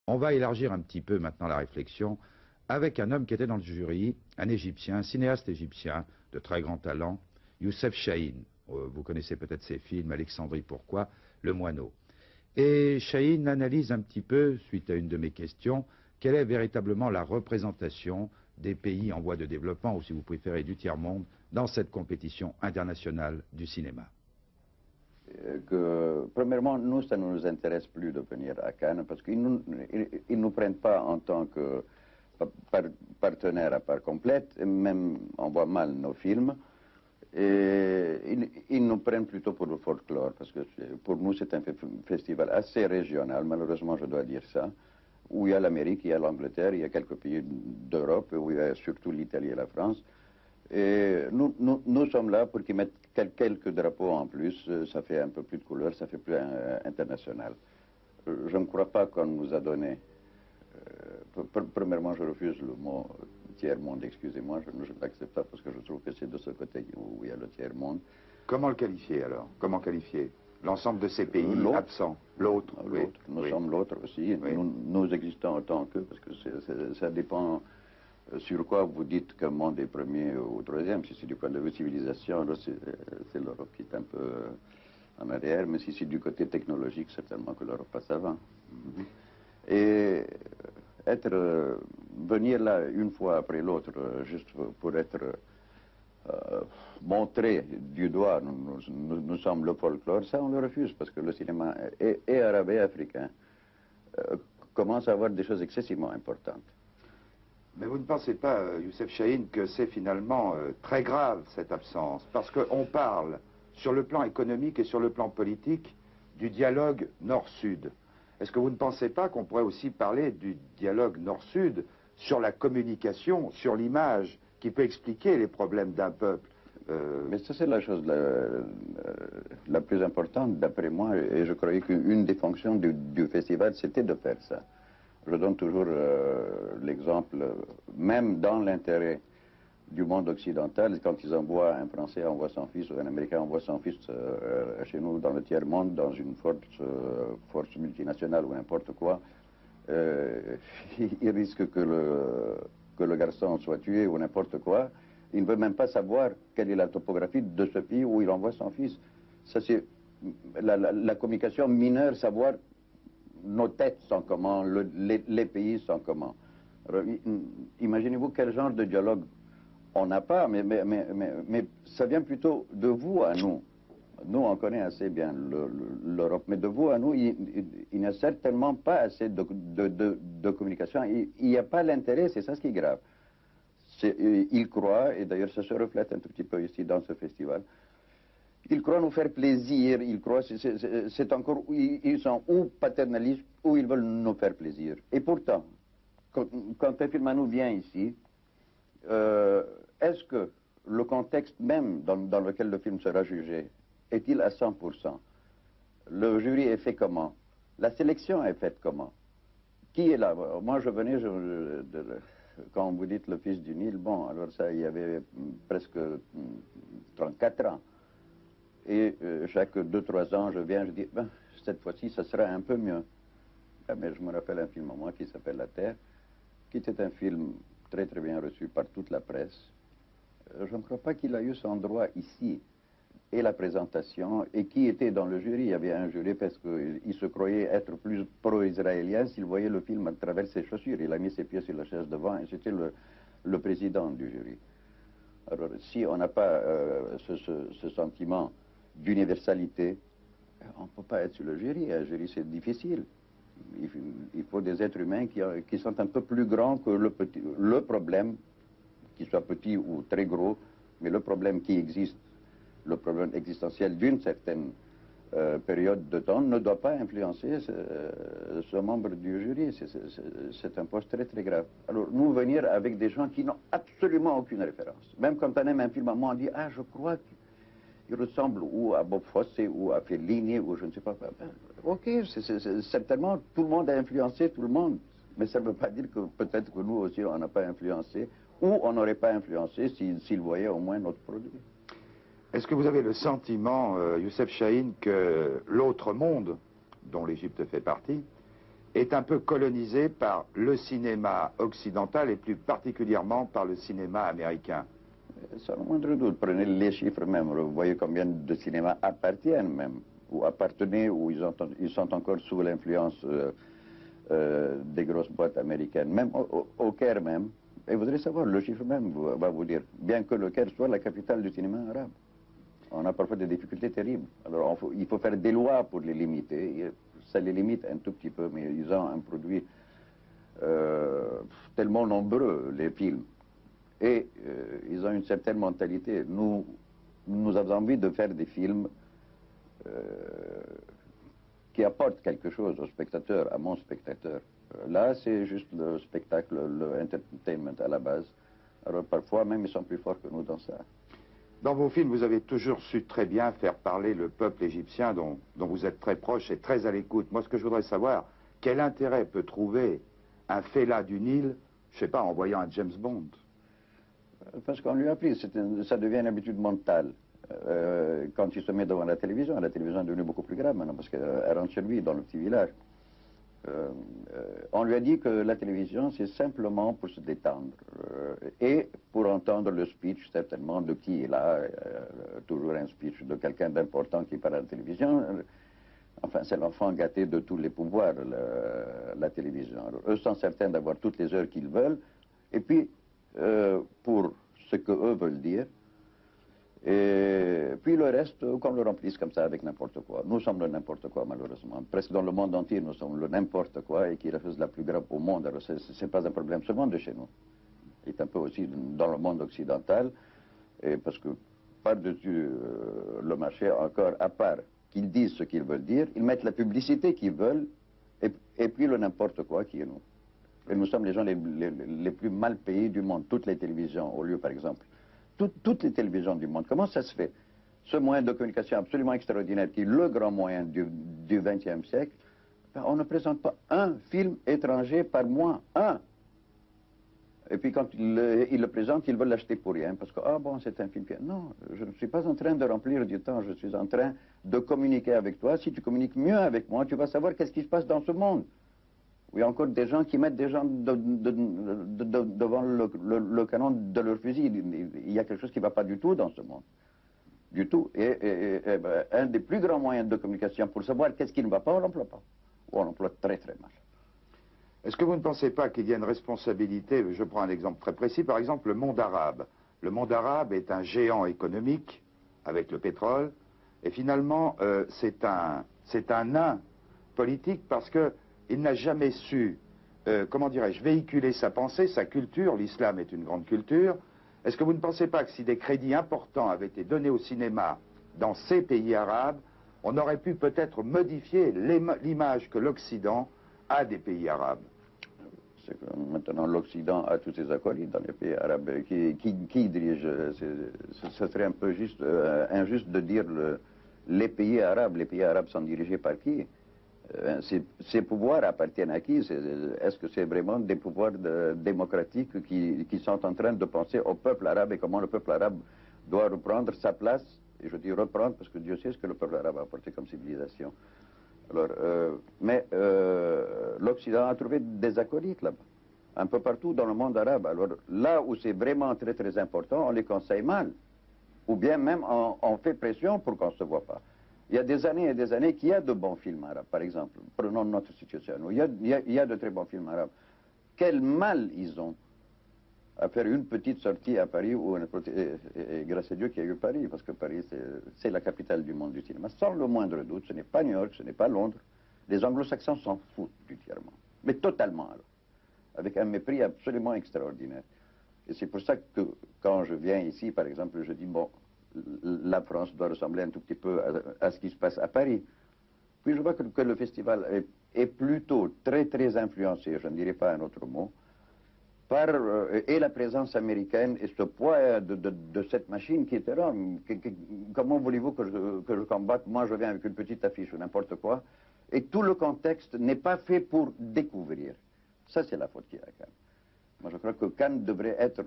On va élargir un petit peu maintenant la réflexion avec un homme qui était dans le jury, un Égyptien, un cinéaste égyptien de très grand talent, Youssef Chahine. Vous connaissez peut-être ses films, Alexandrie pourquoi, Le Moineau. Et Chahine analyse un petit peu, suite à une de mes questions, quelle est véritablement la représentation des pays en voie de développement, ou si vous préférez du tiers-monde, dans cette compétition internationale du cinéma. Premièrement, nous, ça ne nous intéresse plus de venir à Cannes parce qu'ils ne nous prennent pas en tant que partenaires à part complète, et même on voit mal nos films. Et ils nous prennent plutôt pour le folklore parce que pour nous, c'est un festival assez régional, malheureusement, je dois dire ça, où il y a l'Amérique, il y a l'Angleterre, il y a quelques pays d'Europe, où il y a surtout l'Italie et la France. Et nous sommes là pour qu'ils mettent quelques drapeaux en plus, ça fait un peu plus de couleur, ça fait plus international. Je ne crois pas qu'on nous a donné, premièrement je refuse le mot tiers-monde, excusez-moi, je ne l'accepte pas parce que je trouve que c'est de ce côté où il y a le tiers-monde. Comment le qualifier alors? Comment qualifier l'ensemble de ces pays absents? L'autre. Nous sommes l'autre aussi, oui. Nous existons autant qu'eux parce que ça dépend. Sur quoi vous dites qu'un monde est premier ou troisième? Si c'est du point de vue civilisation, c'est l'Europe qui est un peu en arrière, mais si c'est du côté technologique, certainement que l'Europe passe avant. Et venir là une fois après l'autre, juste pour être montré du doigt, nous sommes le folklore, ça on le refuse, parce que le cinéma et arabe et africain commence à avoir des choses excessivement importantes. Mais vous ne pensez pas, Youssef Chahine, que c'est finalement très grave cette absence? Parce qu'on parle, sur le plan économique et sur le plan politique, du dialogue Nord-Sud. Est-ce que vous ne pensez pas qu'on pourrait aussi parler du dialogue Nord-Sud sur la communication, sur l'image, qui peut expliquer les problèmes d'un peuple? Mais ça, c'est la chose la plus importante, d'après moi, et je croyais qu'une des fonctions du festival, c'était de faire ça. Je donne toujours l'exemple, même dans l'intérêt du monde occidental, quand ils envoient un Français envoie son fils ou un Américain envoie son fils chez nous dans le tiers-monde, dans une force multinationale ou n'importe quoi, il risque que le garçon soit tué ou n'importe quoi. Il ne veut même pas savoir quelle est la topographie de ce pays où il envoie son fils. Ça, c'est la communication mineure, savoir nos têtes sont comment, les pays sont comment. Imaginez-vous quel genre de dialogue on n'a pas, mais ça vient plutôt de vous à nous. Nous, on connaît assez bien l'Europe, mais de vous à nous, il n'y a certainement pas assez de communication. Il n'y a pas l'intérêt, c'est ça ce qui est grave. Ils croient, et d'ailleurs ça se reflète un tout petit peu ici dans ce festival, ils croient nous faire plaisir, ils croient, c'est encore, ils sont ou paternalistes ou ils veulent nous faire plaisir. Et pourtant, quand un film à nous vient ici, est-ce que le contexte même dans lequel le film sera jugé est-il à 100%? Le jury est fait comment? La sélection est faite comment? Qui est là? Moi je venais, quand vous dites le fils du Nil, bon, alors ça, il y avait presque 34 ans. Et chaque 2-3 ans, je viens, je dis, ben, cette fois-ci, ça sera un peu mieux. Ah, mais je me rappelle un film à moi qui s'appelle La Terre, qui était un film très très bien reçu par toute la presse. Je ne crois pas qu'il a eu son droit ici. Et la présentation, et qui était dans le jury? Il y avait un jury parce qu'il se croyait être plus pro-israélien s'il voyait le film à travers ses chaussures. Il a mis ses pieds sur la chaise devant et c'était le président du jury. Alors, si on n'a pas ce sentiment d'universalité, on ne peut pas être sur le jury. Un jury, c'est difficile. Il faut des êtres humains qui sont un peu plus grands que le problème, qu'il soit petit ou très gros, mais le problème qui existe, le problème existentiel d'une certaine période de temps ne doit pas influencer ce membre du jury. C'est un poste très très grave. Alors nous venir avec des gens qui n'ont absolument aucune référence. Même quand on aime un film à moi, on dit « Ah, je crois qu'il ressemble ou à Bob Fosse ou à Fellini ou je ne sais pas quoi. » Ok, certainement tout le monde a influencé tout le monde. Mais ça ne veut pas dire que peut-être que nous aussi on n'a pas influencé ou on n'aurait pas influencé s'ils voyaient au moins notre produit. Est-ce que vous avez le sentiment, Youssef Chahine, que l'autre monde, dont l'Égypte fait partie, est un peu colonisé par le cinéma occidental et plus particulièrement par le cinéma américain. Sans le moindre doute, prenez les chiffres même, vous voyez combien de cinémas appartiennent même, ou appartenaient, ou ils sont encore sous l'influence des grosses boîtes américaines, même au Caire même. Et vous allez savoir, le chiffre même va vous dire, bien que le Caire soit la capitale du cinéma arabe, on a parfois des difficultés terribles. Alors il faut faire des lois pour les limiter. Ça les limite un tout petit peu, mais ils ont un produit tellement nombreux, les films. Et ils ont une certaine mentalité. Nous avons envie de faire des films qui apportent quelque chose au spectateur, à mon spectateur. Là, c'est juste le spectacle, le entertainment à la base. Alors parfois, même, ils sont plus forts que nous dans ça. Dans vos films, vous avez toujours su très bien faire parler le peuple égyptien dont vous êtes très proche et très à l'écoute. Moi, ce que je voudrais savoir, quel intérêt peut trouver un Fela du Nil, je ne sais pas, en voyant un James Bond? Parce qu'on lui a appris, ça devient une habitude mentale. Quand il se met devant la télévision est devenue beaucoup plus grave maintenant, parce qu'elle rentre chez lui, dans le petit village. On lui a dit que la télévision, c'est simplement pour se détendre et pour entendre le speech, certainement, de qui est là, toujours un speech de quelqu'un d'important qui parle à la télévision. Enfin, c'est l'enfant gâté de tous les pouvoirs, la télévision. Alors, eux sont certains d'avoir toutes les heures qu'ils veulent, et puis, pour ce qu'eux veulent dire, et puis le reste, qu'on le remplisse comme ça avec n'importe quoi. Nous sommes le n'importe quoi, malheureusement. Presque dans le monde entier, nous sommes le n'importe quoi et qui refuse la plus grave au monde. Alors, ce n'est pas un problème seulement de chez nous. Il est un peu aussi dans le monde occidental, et parce que par-dessus le marché, encore à part qu'ils disent ce qu'ils veulent dire, ils mettent la publicité qu'ils veulent, et puis le n'importe quoi qui est nous. Et nous sommes les gens les plus mal payés du monde. Toutes les télévisions, au lieu, par exemple, toutes les télévisions du monde. Comment ça se fait? Ce moyen de communication absolument extraordinaire, qui est le grand moyen du XXe siècle, ben, on ne présente pas un film étranger par mois. Un! Et puis quand ils le présentent, ils veulent l'acheter pour rien, parce que, ah bon, c'est un film. Non, je ne suis pas en train de remplir du temps, je suis en train de communiquer avec toi. Si tu communiques mieux avec moi, tu vas savoir qu'est-ce qui se passe dans ce monde. Il y a encore des gens qui mettent des gens devant le canon de leur fusil. Il y a quelque chose qui ne va pas du tout dans ce monde. Du tout. Et ben, un des plus grands moyens de communication pour savoir qu'est-ce qui ne va pas, on ne l'emploie pas. Ou on l'emploie très très mal. Est-ce que vous ne pensez pas qu'il y a une responsabilité? Je prends un exemple très précis, par exemple le monde arabe. Le monde arabe est un géant économique avec le pétrole, et finalement c'est un nain politique parce que il n'a jamais su, comment dirais-je, véhiculer sa pensée, sa culture. L'islam est une grande culture. Est-ce que vous ne pensez pas que si des crédits importants avaient été donnés au cinéma dans ces pays arabes, on aurait pu peut-être modifier l'image que l'Occident a des pays arabes? C'est que maintenant l'Occident a tous ses acolytes dans les pays arabes. Qui dirige? Ce serait un peu juste, injuste de dire les pays arabes. Les pays arabes sont dirigés par qui? Ces pouvoirs appartiennent à qui? Est-ce que c'est vraiment des pouvoirs démocratiques qui sont en train de penser au peuple arabe et comment le peuple arabe doit reprendre sa place? Et je dis reprendre parce que Dieu sait ce que le peuple arabe a apporté comme civilisation. Alors, l'Occident a trouvé des acolytes là-bas, un peu partout dans le monde arabe. Alors là où c'est vraiment très très important, on les conseille mal. Ou bien même on fait pression pour qu'on ne se voit pas. Il y a des années et des années qu'il y a de bons films arabes, par exemple. Prenons notre situation. Il y a de très bons films arabes. Quel mal ils ont à faire une petite sortie à Paris, et grâce à Dieu qu'il y a eu Paris, parce que Paris, c'est la capitale du monde du cinéma. Sans le moindre doute, ce n'est pas New York, ce n'est pas Londres. Les anglo-saxons s'en foutent du tiers-monde. Mais totalement, alors. Avec un mépris absolument extraordinaire. Et c'est pour ça que quand je viens ici, par exemple, je dis, bon, la France doit ressembler un tout petit peu à ce qui se passe à Paris. Puis je vois que le festival est plutôt très, très influencé, je ne dirais pas un autre mot, par et la présence américaine et ce poids de cette machine qui est énorme. Comment voulez-vous que je combatte? Moi, je viens avec une petite affiche ou n'importe quoi, et tout le contexte n'est pas fait pour découvrir. Ça, c'est la faute qu'il y a à Cannes. Moi, je crois que Cannes devrait être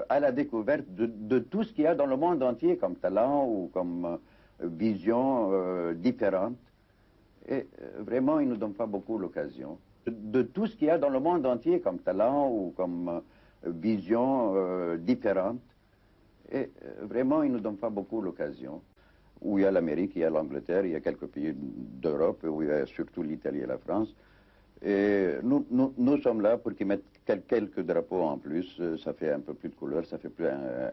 à la découverte de tout ce qu'il y a dans le monde entier comme talent ou comme vision différente. Et vraiment, ils ne nous donnent pas beaucoup l'occasion. De tout ce qu'il y a dans le monde entier comme talent ou comme vision différente. Et vraiment, ils ne nous donnent pas beaucoup l'occasion. Où il y a l'Amérique, il y a l'Angleterre, il y a quelques pays d'Europe, où il y a surtout l'Italie et la France. Et nous sommes là pour qu'ils mettent quelques drapeaux en plus. Ça fait un peu plus de couleur, ça fait plus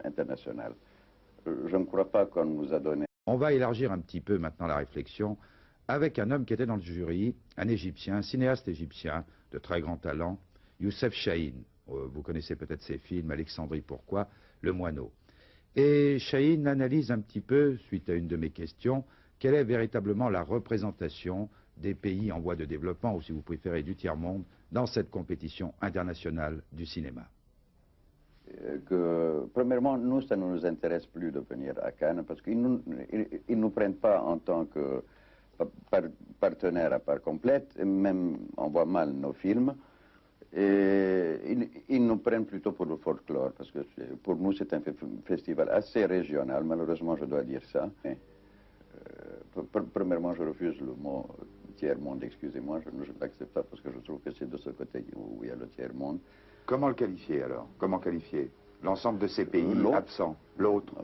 international. Je ne crois pas qu'on nous a donné. On va élargir un petit peu maintenant la réflexion avec un homme qui était dans le jury, un Égyptien, un cinéaste égyptien de très grand talent, Youssef Chahine. Vous connaissez peut-être ses films, Alexandrie pourquoi, Le Moineau. Et Chahine analyse un petit peu, suite à une de mes questions, quelle est véritablement la représentation des pays en voie de développement, ou si vous préférez du tiers-monde, dans cette compétition internationale du cinéma. Premièrement, nous, ça ne nous intéresse plus de venir à Cannes parce qu'ils ne nous prennent pas en tant que partenaires à part complète, et même on voit mal nos films. Et ils nous prennent plutôt pour le folklore, parce que pour nous c'est un festival assez régional, malheureusement je dois dire ça. Mais, premièrement, je refuse le mot tiers-monde, excusez-moi, je ne l'accepte pas parce que je trouve que c'est de ce côté où il y a le tiers-monde. Comment le qualifier alors? Comment qualifier l'ensemble de ces pays absents, l'autre?